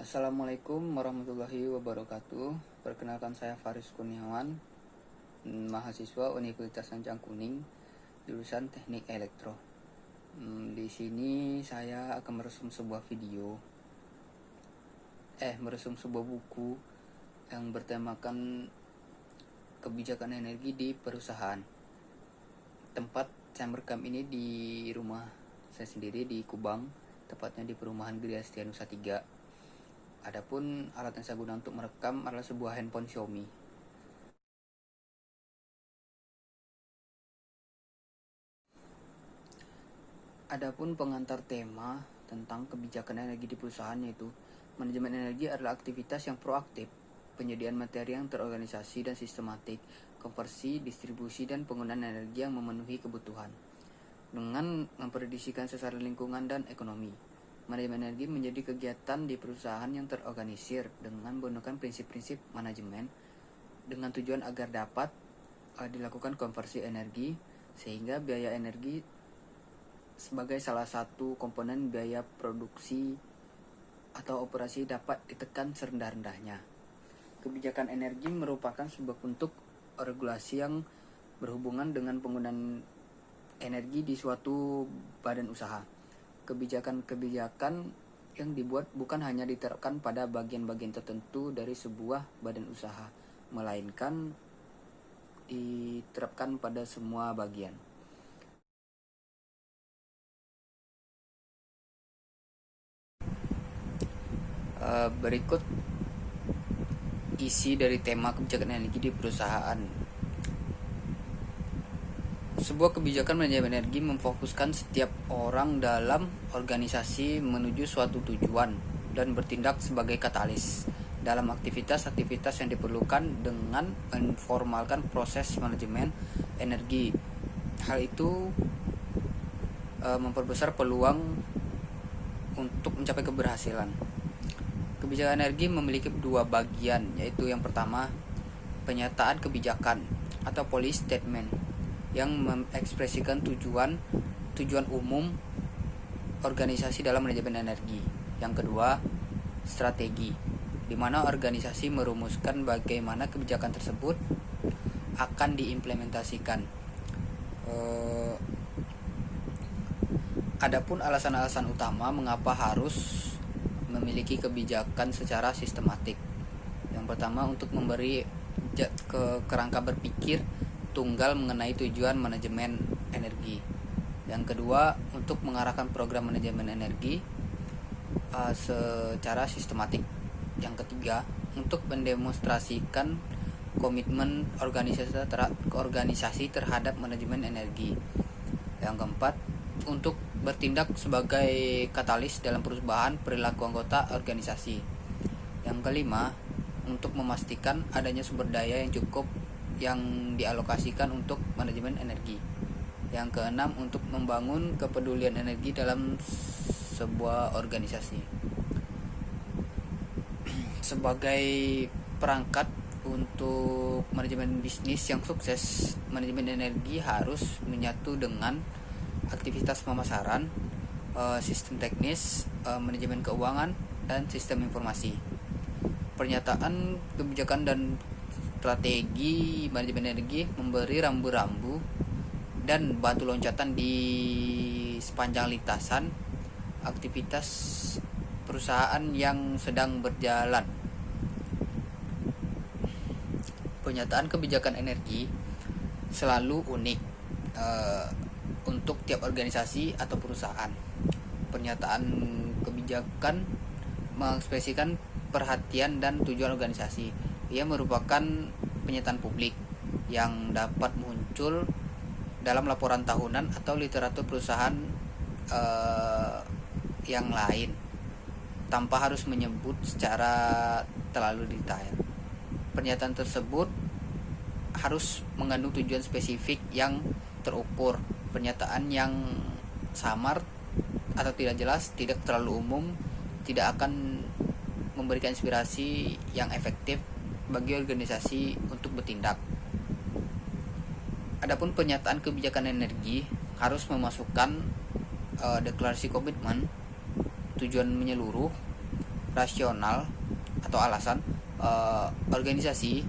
Assalamualaikum warahmatullahi wabarakatuh. Perkenalkan, saya Faris Kurniawan, mahasiswa Universitas Sancang Kuning, jurusan Teknik Elektro. Di sini saya akan meresum sebuah buku yang bertemakan kebijakan energi di perusahaan. Tempat saya merekam ini di rumah saya sendiri di Kubang, tepatnya di perumahan Gria Setianusa 3. Adapun alat yang saya gunakan untuk merekam adalah sebuah handphone Xiaomi. Adapun pengantar tema tentang kebijakan energi di perusahaan, yaitu manajemen energi adalah aktivitas yang proaktif, penyediaan materi yang terorganisasi dan sistematik, konversi, distribusi, dan penggunaan energi yang memenuhi kebutuhan dengan memprediksikan sasaran lingkungan dan ekonomi. Manajemen energi menjadi kegiatan di perusahaan yang terorganisir dengan menggunakan prinsip-prinsip manajemen dengan tujuan agar dapat dilakukan konversi energi sehingga biaya energi sebagai salah satu komponen biaya produksi atau operasi dapat ditekan serendah-rendahnya. Kebijakan energi merupakan sebuah bentuk regulasi yang berhubungan dengan penggunaan energi di suatu badan usaha. Kebijakan-kebijakan yang dibuat bukan hanya diterapkan pada bagian-bagian tertentu dari sebuah badan usaha, melainkan diterapkan pada semua bagian. Berikut isi dari tema kebijakan energi di perusahaan. Sebuah kebijakan manajemen energi memfokuskan setiap orang dalam organisasi menuju suatu tujuan dan bertindak sebagai katalis dalam aktivitas-aktivitas yang diperlukan dengan menformalkan proses manajemen energi. Hal itu memperbesar peluang untuk mencapai keberhasilan. Kebijakan energi memiliki dua bagian, yaitu yang pertama, penyataan kebijakan atau policy statement yang mengekspresikan tujuan umum organisasi dalam manajemen energi. Yang kedua, strategi, di mana organisasi merumuskan bagaimana kebijakan tersebut akan diimplementasikan. Adapun alasan-alasan utama mengapa harus memiliki kebijakan secara sistematik. Yang pertama, untuk memberi kerangka berpikir tunggal mengenai tujuan manajemen energi. Yang kedua, untuk mengarahkan program manajemen energi secara sistematik. Yang ketiga, untuk mendemonstrasikan komitmen organisasi terhadap manajemen energi. Yang keempat, untuk bertindak sebagai katalis dalam perubahan perilaku anggota organisasi. Yang kelima, untuk memastikan adanya sumber daya yang cukup yang dialokasikan untuk manajemen energi. Yang keenam, untuk membangun kepedulian energi dalam sebuah organisasi. Sebagai perangkat untuk manajemen bisnis yang sukses, manajemen energi harus menyatu dengan aktivitas pemasaran, sistem teknis, manajemen keuangan, dan sistem informasi. Pernyataan kebijakan dan strategi manajemen energi memberi rambu-rambu dan batu loncatan di sepanjang lintasan aktivitas perusahaan yang sedang berjalan. Pernyataan kebijakan energi selalu unik untuk tiap organisasi atau perusahaan. Pernyataan kebijakan mengekspresikan perhatian dan tujuan organisasi. Ia merupakan pernyataan publik yang dapat muncul dalam laporan tahunan atau literatur perusahaan yang lain, tanpa harus menyebut secara terlalu detail. Pernyataan tersebut harus mengandung tujuan spesifik yang terukur. Pernyataan yang samar atau tidak jelas, tidak terlalu umum, tidak akan memberikan inspirasi yang efektif bagi organisasi untuk bertindak. Adapun pernyataan kebijakan energi harus memasukkan deklarasi komitmen, tujuan menyeluruh, rasional atau alasan, organisasi,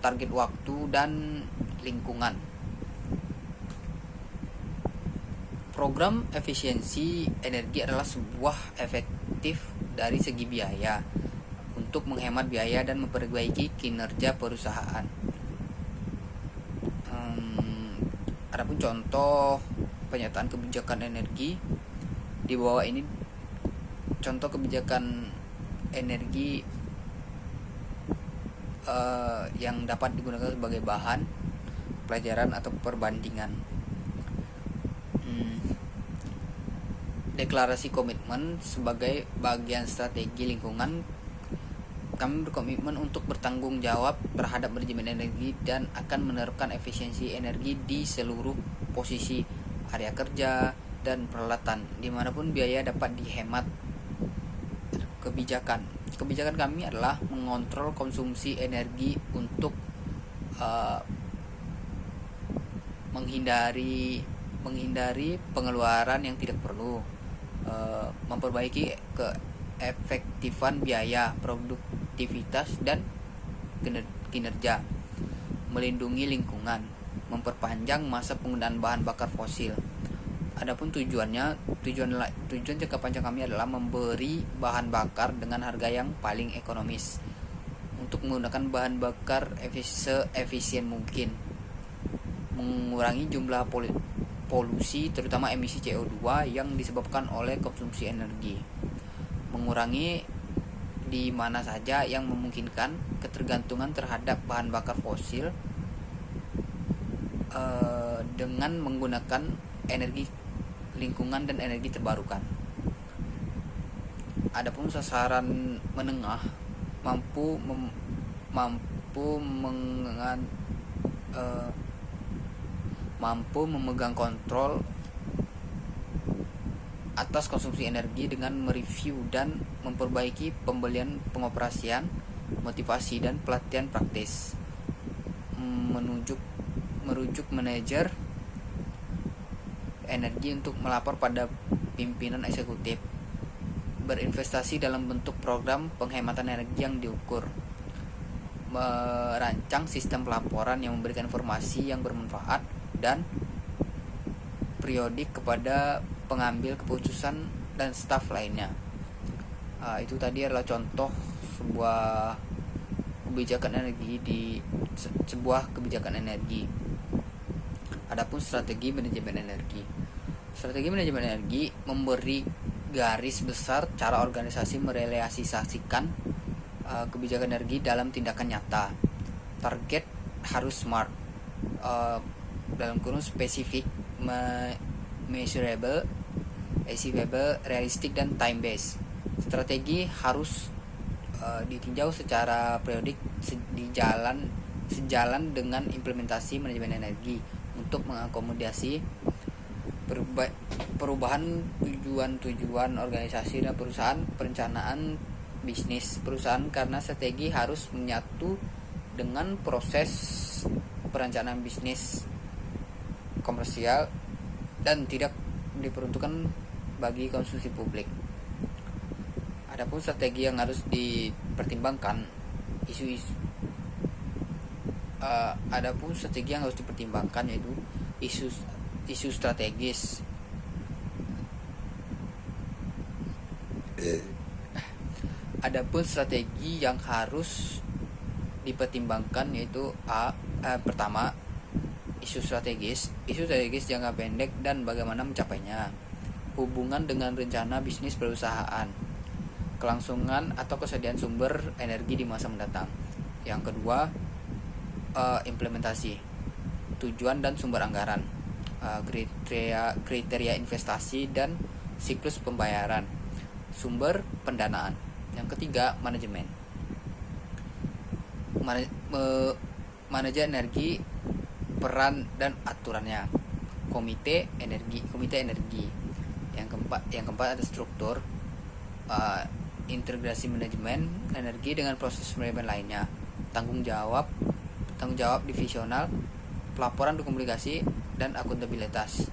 target waktu, dan lingkungan. Program efisiensi energi adalah sebuah efektif dari segi biaya untuk menghemat biaya dan memperbaiki kinerja perusahaan. Adapun contoh penyataan kebijakan energi di bawah ini, contoh kebijakan energi yang dapat digunakan sebagai bahan pelajaran atau perbandingan. Deklarasi komitmen sebagai bagian strategi lingkungan. Kami berkomitmen untuk bertanggung jawab terhadap manajemen energi dan akan menerapkan efisiensi energi di seluruh posisi, area kerja, dan peralatan, dimanapun biaya dapat dihemat. Kebijakan kami adalah mengontrol konsumsi energi untuk menghindari pengeluaran yang tidak perlu, memperbaiki keefektifan biaya, produktivitas, dan kinerja, melindungi lingkungan, memperpanjang masa penggunaan bahan bakar fosil. Adapun tujuan jangka panjang kami adalah memberi bahan bakar dengan harga yang paling ekonomis untuk menggunakan bahan bakar seefisien mungkin, mengurangi jumlah polusi terutama emisi CO2 yang disebabkan oleh konsumsi energi, mengurangi di mana saja yang memungkinkan ketergantungan terhadap bahan bakar fosil dengan menggunakan energi lingkungan dan energi terbarukan. Adapun sasaran menengah mampu memegang kontrol atas konsumsi energi dengan mereview dan memperbaiki pembelian, pengoperasian, motivasi, dan pelatihan praktis, merujuk manajer energi untuk melapor pada pimpinan eksekutif, berinvestasi dalam bentuk program penghematan energi yang diukur, merancang sistem pelaporan yang memberikan informasi yang bermanfaat dan periodik kepada pengambil keputusan dan staf lainnya. Itu tadi adalah contoh sebuah kebijakan energi. Adapun strategi manajemen energi. Strategi manajemen energi memberi garis besar cara organisasi merealisasikan kebijakan energi dalam tindakan nyata. Target harus smart, dalam kurung spesifik, measurable, achievable, realistic, dan time based. Strategi harus ditinjau secara periodik sejalan dengan implementasi manajemen energi untuk mengakomodasi perubahan tujuan organisasi dan perusahaan, perencanaan bisnis perusahaan, karena strategi harus menyatu dengan proses perencanaan bisnis komersial dan tidak diperuntukkan bagi konsumsi publik. Adapun strategi yang harus dipertimbangkan yaitu isu strategis. Adapun strategi yang harus dipertimbangkan yaitu pertama, isu strategis jangka pendek dan bagaimana mencapainya, hubungan dengan rencana bisnis perusahaan, kelangsungan atau kesediaan sumber energi di masa mendatang. Yang kedua, implementasi, tujuan dan sumber anggaran, kriteria investasi dan siklus pembayaran, sumber pendanaan. Yang ketiga, manajemen, manajer energi, peran dan aturannya, komite energi. Yang keempat ada struktur, integrasi manajemen energi dengan proses manajemen lainnya, tanggung jawab divisional, pelaporan dokumentasi dan akuntabilitas.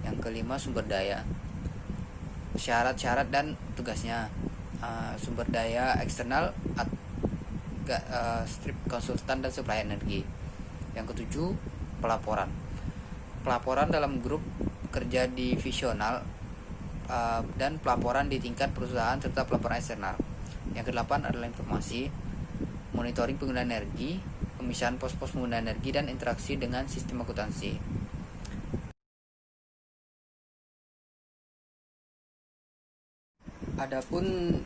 Yang kelima, sumber daya, syarat-syarat dan tugasnya. sumber daya eksternal, strip konsultan dan supply energi. Yang ketujuh, pelaporan. Pelaporan dalam grup kerja divisional dan pelaporan di tingkat perusahaan serta pelaporan eksternal. Yang kedelapan adalah informasi, monitoring penggunaan energi, pemisahan pos-pos penggunaan energi, dan interaksi dengan sistem akuntansi. Adapun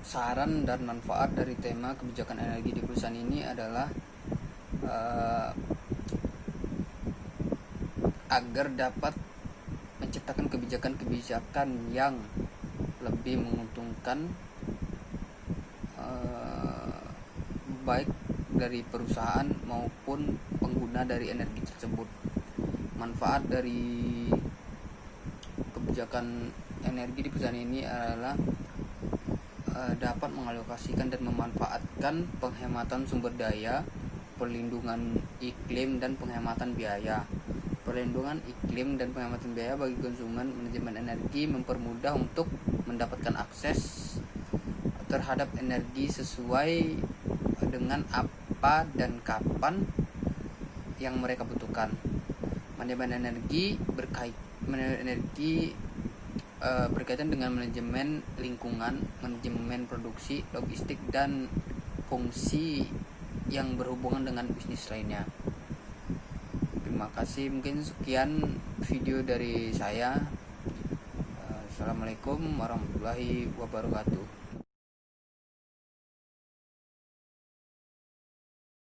saran dan manfaat dari tema kebijakan energi di perusahaan ini adalah agar dapat menciptakan kebijakan-kebijakan yang lebih menguntungkan baik dari perusahaan maupun pengguna dari energi tersebut. Manfaat dari kebijakan energi di perusahaan ini adalah dapat mengalokasikan dan memanfaatkan penghematan sumber daya, perlindungan iklim, dan penghematan biaya. Perlindungan iklim dan penghematan biaya bagi konsumen. Manajemen energi mempermudah untuk mendapatkan akses terhadap energi sesuai dengan apa dan kapan yang mereka butuhkan. Manajemen energi berkaitan dengan manajemen lingkungan, manajemen produksi, logistik, dan fungsi yang berhubungan dengan bisnis lainnya. Terima kasih, mungkin sekian video dari saya. Assalamualaikum warahmatullahi wabarakatuh.